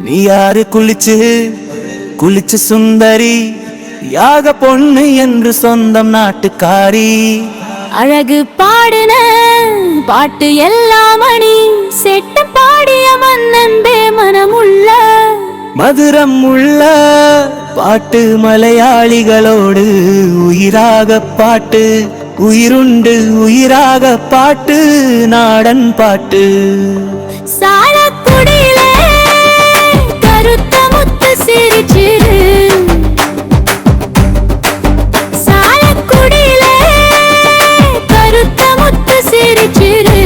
நீ யாரு குளிச்சு குளிச்சு சுந்தரி யாக பொண்ணு என்று சொந்தம் நாட்டுக்காரி அழகு பாடுன பாட்டு எல்லாம் மணி செட்ட பாடிய மன்னன்பே மனமுள்ள மதுரம் உள்ள பாட்டு மலையாளிகளோடு உயிராக பாட்டு உயிருண்டு உயிராக பாட்டு நாடன் பாட்டு சாலக்குடியிலே கருத்த முத்து சிரிச்சிரு சாலக்குடியிலே கருத்த முத்து சிரிச்சிரு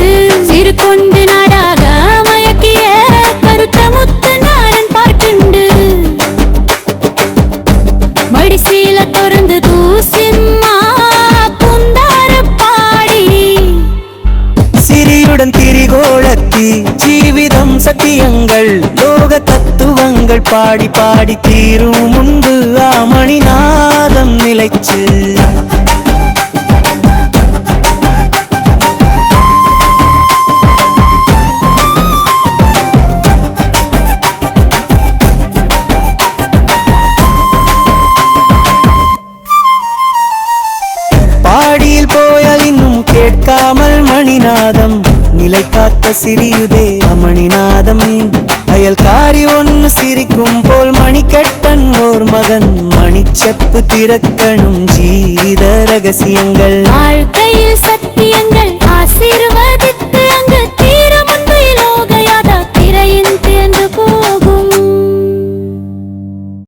சிறு கொண்டு நாடாக மயக்கிய கருத்த முத்து நாடன் பாட்டுண்டு மடிசீல தொடர்ந்து தூசிம்மா புந்தார பாடி சிறியுடன் திரிகோளத்தி ஜீவிதம் சத்தியங்கள் லோக தத்துவங்கள் பாடி பாடி தீரும் முன்பு ஆமணிநாதம் நிலைச்சு பாடியில் போயால் இன்னும் கேட்காமல் மணிநாதம் நிலை காத்த சிறியுதே மணிநாதம் அயல்காரி ஒன்னு சிரிக்கும் போல் மணிக்கட்டன் ஓர் மகன் மணிச்செப்பு திறக்கணும் ஜீவித ரகசியங்கள் வாழ்க்கையில் சத்தியங்கள் ஆசீர்வதித்த